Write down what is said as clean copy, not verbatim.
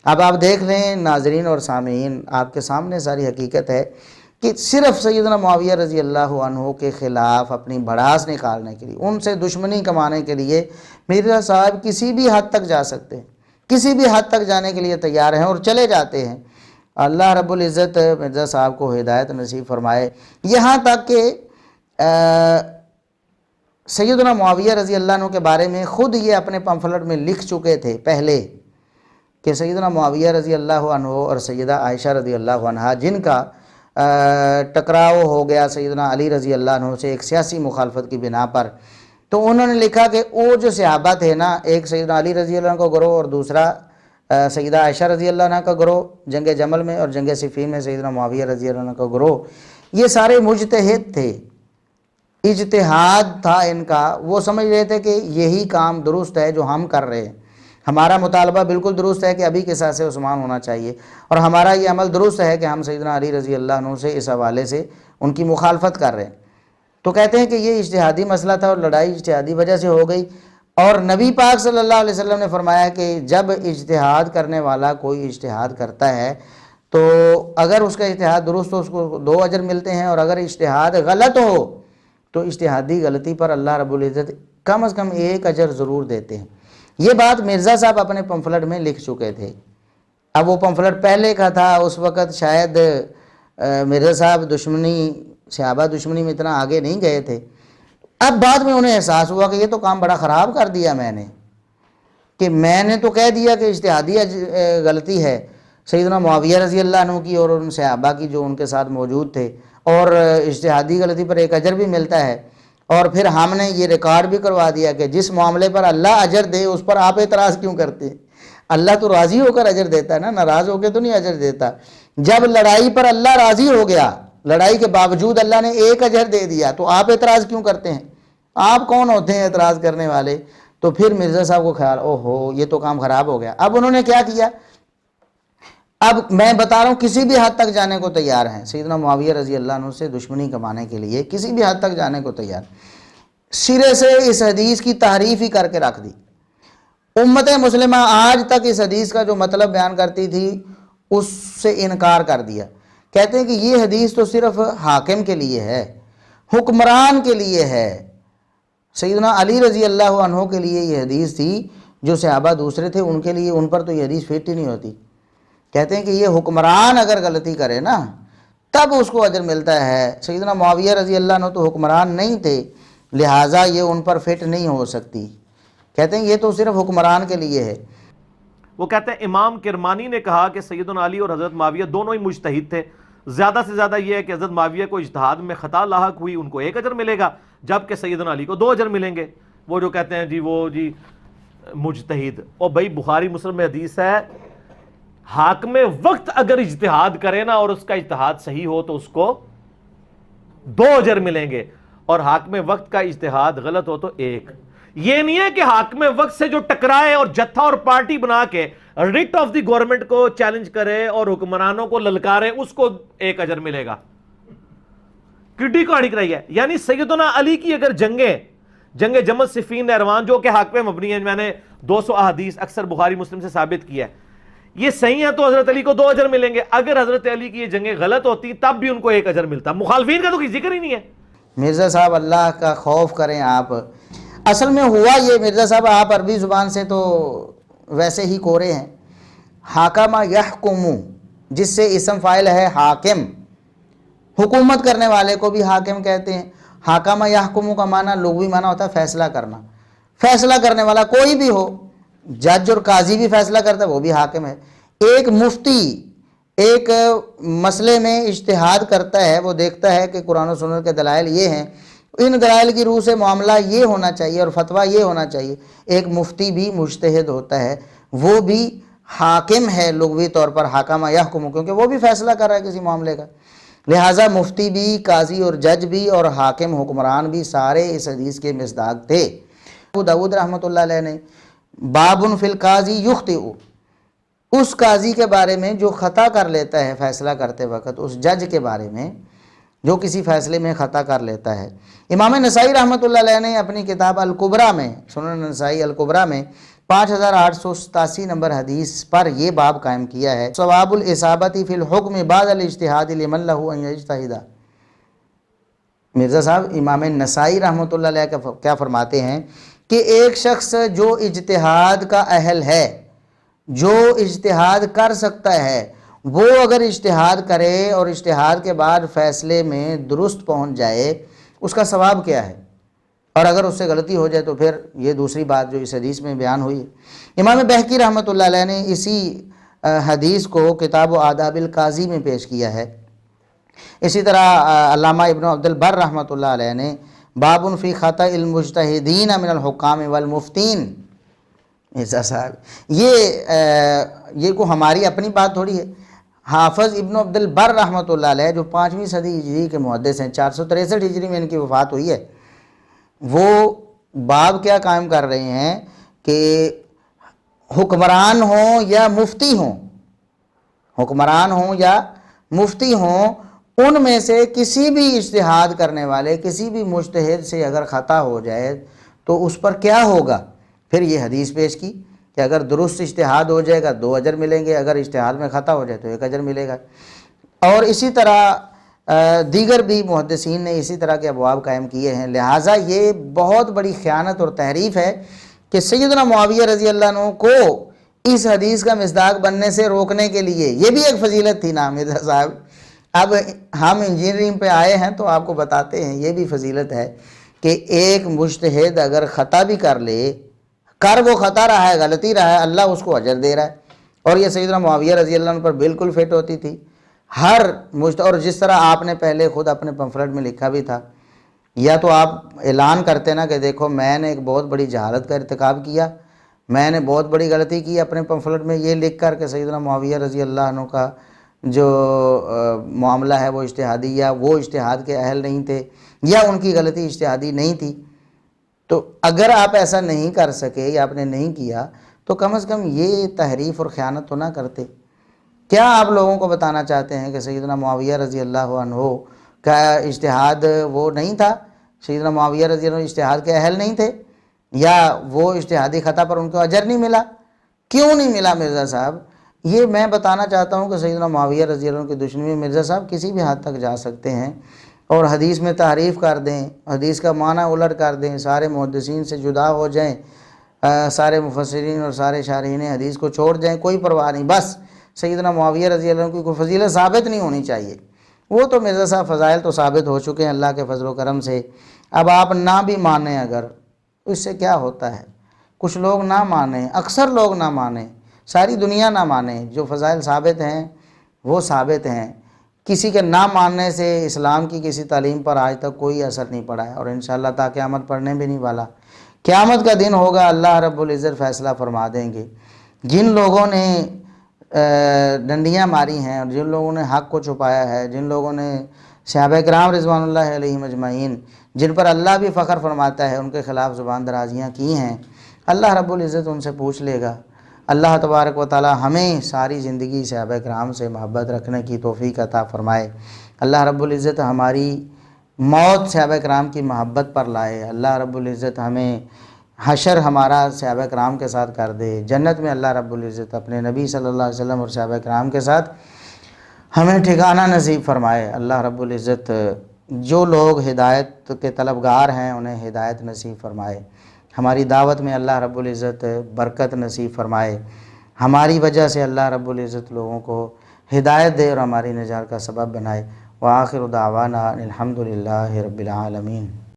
اب آپ دیکھ لیں ناظرین اور سامعین، آپ کے سامنے ساری حقیقت ہے کہ صرف سیدنا معاویہ رضی اللہ عنہ کے خلاف اپنی بھڑاس نکالنے کے لیے، ان سے دشمنی کمانے کے لیے مرزا صاحب کسی بھی حد تک جا سکتے ہیں، کسی بھی حد تک جانے کے لیے تیار ہیں اور چلے جاتے ہیں۔ اللہ رب العزت مرزا صاحب کو ہدایت نصیب فرمائے۔ یہاں تک کہ سیدنا معاویہ رضی اللہ عنہ کے بارے میں خود یہ اپنے پمفلٹ میں لکھ چکے تھے پہلے کہ سیدنا معاویہ رضی اللہ عنہ اور سیدہ عائشہ رضی اللہ عنہ جن کا ٹکراؤ ہو گیا سیدنا علی رضی اللہ عنہ سے ایک سیاسی مخالفت کی بنا پر، تو انہوں نے لکھا کہ وہ جو صحابہ تھے نا، ایک سیدنا علی رضی اللہ عنہ کا گروہ اور دوسرا سیدہ عائشہ رضی اللہ عنہ کا گروہ جنگ جمل میں، اور جنگ صفین میں سیدنا معاویہ رضی اللہ عنہ کا گروہ، یہ سارے مجتہد تھے، اجتہاد تھا ان کا۔ وہ سمجھ رہے تھے کہ یہی کام درست ہے جو ہم کر رہے ہیں، ہمارا مطالبہ بالکل درست ہے کہ ابھی کے ساتھ عثمان ہونا چاہیے، اور ہمارا یہ عمل درست ہے کہ ہم سیدنا علی رضی اللہ عنہ سے اس حوالے سے ان کی مخالفت کر رہے ہیں۔ تو کہتے ہیں کہ یہ اجتہادی مسئلہ تھا اور لڑائی اجتہادی وجہ سے ہو گئی، اور نبی پاک صلی اللہ علیہ وسلم نے فرمایا کہ جب اجتہاد کرنے والا کوئی اجتہاد کرتا ہے تو اگر اس کا اجتہاد درست ہو اس کو 2 اجر ملتے ہیں، اور اگر اجتہاد غلط ہو تو اجتہادی غلطی پر اللہ رب العزت کم از کم 1 اجر ضرور دیتے ہیں۔ یہ بات مرزا صاحب اپنے پمفلٹ میں لکھ چکے تھے۔ اب وہ پمفلٹ پہلے کا تھا، اس وقت شاید مرزا صاحب صحابہ دشمنی میں اتنا آگے نہیں گئے تھے۔ اب بعد میں انہیں احساس ہوا کہ یہ تو کام بڑا خراب کر دیا میں نے، کہ میں نے تو کہہ دیا کہ اجتہادی غلطی ہے سیدنا معاویہ رضی اللہ عنہ کی اور ان صحابہ کی جو ان کے ساتھ موجود تھے، اور اجتہادی غلطی پر 1 اجر بھی ملتا ہے، اور پھر ہم نے یہ ریکارڈ بھی کروا دیا کہ جس معاملے پر اللہ اجر دے اس پر آپ اعتراض کیوں کرتے ہیں؟ اللہ تو راضی ہو کر اجر دیتا ہے نا، ناراض ہو کے تو نہیں اجر دیتا۔ جب لڑائی پر اللہ راضی ہو گیا، لڑائی کے باوجود اللہ نے 1 اجر دے دیا، تو آپ اعتراض کیوں کرتے ہیں؟ آپ کون ہوتے ہیں اعتراض کرنے والے؟ تو پھر مرزا صاحب کو خیال، اوہو یہ تو کام خراب ہو گیا۔ اب انہوں نے کیا کیا؟ اب میں بتا رہا ہوں کسی بھی حد تک جانے کو تیار ہیں، سیدنا معاویہ رضی اللہ عنہ سے دشمنی کمانے کے لیے کسی بھی حد تک جانے کو تیار، سرے سے اس حدیث کی تحریف ہی کر کے رکھ دی۔ امت مسلمہ آج تک اس حدیث کا جو مطلب بیان کرتی تھی اس سے انکار کر دیا۔ کہتے ہیں کہ یہ حدیث تو صرف حاکم کے لیے ہے، حکمران کے لیے ہے، سیدنا علی رضی اللہ عنہ کے لیے یہ حدیث تھی، جو صحابہ دوسرے تھے ان کے لیے، ان پر تو یہ حدیث فٹ ہی نہیں ہوتی۔ کہتے ہیں کہ یہ حکمران اگر غلطی کرے نا تب اس کو اجر ملتا ہے، سیدنا معاویہ رضی اللہ عنہ تو حکمران نہیں تھے، لہٰذا یہ ان پر فٹ نہیں ہو سکتی۔ کہتے ہیں یہ تو صرف حکمران کے لیے ہے۔ وہ کہتے ہیں امام کرمانی نے کہا کہ سیدنا علی اور حضرت معاویہ دونوں ہی مجتہد تھے، زیادہ سے زیادہ یہ ہے کہ حضرت معاویہ کو اجتہاد میں خطا لاحق ہوئی، ان کو 1 اجر ملے گا، جبکہ سیدنا علی کو 2 اجر ملیں گے۔ وہ جو کہتے ہیں جی مجتہد، اور بھائی بخاری مسلم میں حدیث ہے، حاکم وقت اگر اجتہاد کرے نا اور اس کا اجتہاد صحیح ہو تو اس کو 2 اجر ملیں گے، اور حاکم وقت کا اجتہاد غلط ہو تو 1۔ یہ نہیں ہے کہ حاکم وقت سے جو ٹکرائے اور جتھا اور پارٹی بنا کے ریٹ آف دی گورنمنٹ کو چیلنج کرے اور حکمرانوں کو للکارے اس کو 1 اجر ملے گا۔ کٹی کہانی کرائی ہے۔ یعنی سیدنا علی کی اگر جنگ جمل صفین نہروان جو کہ حق پہ مبنی ہے، میں نے 200 احادیث اکثر بخاری مسلم سے ثابت کیا ہے، یہ صحیح ہے تو حضرت علی کو 2 اجر ملیں گے۔ اگر حضرت علی کی یہ جنگیں غلط ہوتی تب بھی ان کو 1 اجر ملتا۔ مخالفین کا تو کوئی ذکر ہی نہیں ہے۔ مرزا صاحب اللہ کا خوف کریں آپ۔ اصل میں ہوا یہ، مرزا صاحب آپ عربی زبان سے تو ویسے ہی کورے ہیں۔ حاکم یحکم، جس سے اسم فاعل ہے حاکم، حکومت کرنے والے کو بھی حاکم کہتے ہیں۔ حاکم یحکم کا معنی لغوی معنی ہوتا ہے فیصلہ کرنا، فیصلہ کرنے والا کوئی بھی ہو، جج اور قاضی بھی فیصلہ کرتا ہے، وہ بھی حاکم ہے۔ ایک مفتی ایک مسئلے میں اجتہاد کرتا ہے، وہ دیکھتا ہے کہ قرآن و سنت کے دلائل یہ ہیں، ان دلائل کی روح سے معاملہ یہ ہونا چاہیے اور فتویٰ یہ ہونا چاہیے۔ ایک مفتی بھی مجتہد ہوتا ہے، وہ بھی حاکم ہے لغوی طور پر، حاکم یحکم، کیونکہ وہ بھی فیصلہ کر رہا ہے کسی معاملے کا۔ لہٰذا مفتی بھی، قاضی اور جج بھی اور حاکم حکمران بھی سارے اس حدیث کے مصداق تھے۔ ابو داؤد رحمۃ اللہ علیہ نے باب فی القاضی یخطئ، اس قاضی کے بارے میں جو خطا کر لیتا ہے فیصلہ کرتے وقت، اس جج کے بارے میں جو کسی فیصلے میں خطا کر لیتا ہے۔ امام نسائی رحمۃ اللہ علیہ نے اپنی کتاب الکبریٰ میں، سنن نسائی الکبریٰ میں 5887 نمبر حدیث پر یہ باب قائم کیا ہے، ثواب الاصابتی فی الحکم بعد الاجتہاد لمن لہ ان یجتہد۔ مرزا صاحب امام نسائی رحمۃ اللہ علیہ کیا فرماتے ہیں کہ ایک شخص جو اجتہاد کا اہل ہے، جو اجتہاد کر سکتا ہے، وہ اگر اجتہاد کرے اور اجتہاد کے بعد فیصلے میں درست پہنچ جائے، اس کا ثواب کیا ہے، اور اگر اس سے غلطی ہو جائے تو پھر یہ دوسری بات جو اس حدیث میں بیان ہوئی ہے۔ امام بہقی رحمۃ اللہ علیہ نے اسی حدیث کو کتاب و آداب القاضی میں پیش کیا ہے۔ اسی طرح علامہ ابن عبد البر رحمۃ اللہ علیہ نے باب فی خطأ المجتہدین من الحکام والمفتین۔ مرزا صاحب یہ کو ہماری اپنی بات تھوڑی ہے، حافظ ابن عبد البر رحمۃ اللہ علیہ جو 5ویں صدی ہجری کے محدث ہیں، 463 ہجری میں ان کی وفات ہوئی ہے، وہ باب کیا قائم کر رہے ہیں کہ حکمران ہوں یا مفتی ہوں، حکمران ہوں یا مفتی ہوں، ان میں سے کسی بھی اجتہاد کرنے والے، کسی بھی مجتہد سے اگر خطا ہو جائے تو اس پر کیا ہوگا۔ پھر یہ حدیث پیش کی کہ اگر درست اجتہاد ہو جائے گا 2 اجر ملیں گے، اگر اجتہاد میں خطا ہو جائے تو 1 اجر ملے گا۔ اور اسی طرح دیگر بھی محدثین نے اسی طرح کے ابواب قائم کیے ہیں۔ لہٰذا یہ بہت بڑی خیانت اور تحریف ہے کہ سیدنا معاویہ رضی اللہ عنہ کو اس حدیث کا مصداق بننے سے روکنے کے لیے، یہ بھی ایک فضیلت تھی نا مرزا صاحب۔ اب ہم انجینئرنگ پہ آئے ہیں تو آپ کو بتاتے ہیں یہ بھی فضیلت ہے کہ ایک مجتہد اگر خطا بھی کر لے، وہ خطا رہا ہے، غلطی رہا ہے، اللہ اس کو اجر دے رہا ہے، اور یہ سیدنا معاویہ رضی اللہ عنہ پر بالکل فٹ ہوتی تھی۔ اور جس طرح آپ نے پہلے خود اپنے پمفلٹ میں لکھا بھی تھا، یا تو آپ اعلان کرتے نا کہ دیکھو میں نے ایک بہت بڑی جہالت کا ارتکاب کیا، میں نے بہت بڑی غلطی کی، اپنے پمفلٹ میں یہ لکھ کر کہ سیدنا معاویہ رضی اللہ عنہ کا جو معاملہ ہے وہ اجتہادی، یا وہ اجتہاد کے اہل نہیں تھے، یا ان کی غلطی اجتہادی نہیں تھی۔ تو اگر آپ ایسا نہیں کر سکے یا آپ نے نہیں کیا تو کم از کم یہ تحریف اور خیانت تو نہ کرتے۔ کیا آپ لوگوں کو بتانا چاہتے ہیں کہ سیدنا معاویہ رضی اللہ عنہ کا اجتہاد وہ نہیں تھا، سیدنا معاویہ رضی اللہ عنہ اجتہاد کے اہل نہیں تھے، یا وہ اجتہادی خطا پر ان کو اجر نہیں ملا؟ کیوں نہیں ملا مرزا صاحب؟ یہ میں بتانا چاہتا ہوں کہ سیدنا معاویہ رضی اللہ عنہ کی دشمنی میں مرزا صاحب کسی بھی حد تک جا سکتے ہیں، اور حدیث میں تعریف کر دیں، حدیث کا معنی الٹ کر دیں، سارے محدثین سے جدا ہو جائیں، سارے مفسرین اور سارے شارحین حدیث کو چھوڑ جائیں، کوئی پرواہ نہیں، بس سیدنا معاویہ رضی اللہ عنہ کی کوئی فضیلت ثابت نہیں ہونی چاہیے۔ وہ تو مرزا صاحب فضائل تو ثابت ہو چکے ہیں اللہ کے فضل و کرم سے۔ اب آپ نہ بھی مانیں اگر، اس سے کیا ہوتا ہے؟ کچھ لوگ نہ مانیں، اکثر لوگ نہ مانیں، ساری دنیا نہ مانے، جو فضائل ثابت ہیں وہ ثابت ہیں۔ کسی کے نہ ماننے سے اسلام کی کسی تعلیم پر آج تک کوئی اثر نہیں پڑا ہے، اور انشاءاللہ تا قیامت پڑھنے بھی نہیں والا۔ قیامت کا دن ہوگا، اللہ رب العزت فیصلہ فرما دیں گے۔ جن لوگوں نے ڈنڈیاں ماری ہیں، اور جن لوگوں نے حق کو چھپایا ہے، جن لوگوں نے صحابہ کرام رضوان اللہ علیہم اجمعین جن پر اللہ بھی فخر فرماتا ہے، ان کے خلاف زبان درازیاں کی ہیں، اللہ رب العزت ان سے پوچھ لے گا۔ اللہ تبارک و تعالی ہمیں ساری زندگی صحابہ کرام سے محبت رکھنے کی توفیق عطا فرمائے۔ اللہ رب العزت ہماری موت صحابہ کرام کی محبت پر لائے۔ اللہ رب العزت ہمیں حشر ہمارا صحابہ کرام کے ساتھ کر دے۔ جنت میں اللہ رب العزت اپنے نبی صلی اللہ علیہ وسلم اور صحابہ کرام کے ساتھ ہمیں ٹھکانہ نصیب فرمائے۔ اللہ رب العزت جو لوگ ہدایت کے طلبگار ہیں انہیں ہدایت نصیب فرمائے۔ ہماری دعوت میں اللہ رب العزت برکت نصیب فرمائے۔ ہماری وجہ سے اللہ رب العزت لوگوں کو ہدایت دے اور ہماری نجات کا سبب بنائے۔ وآخر دعوانا الحمدللہ رب العالمین۔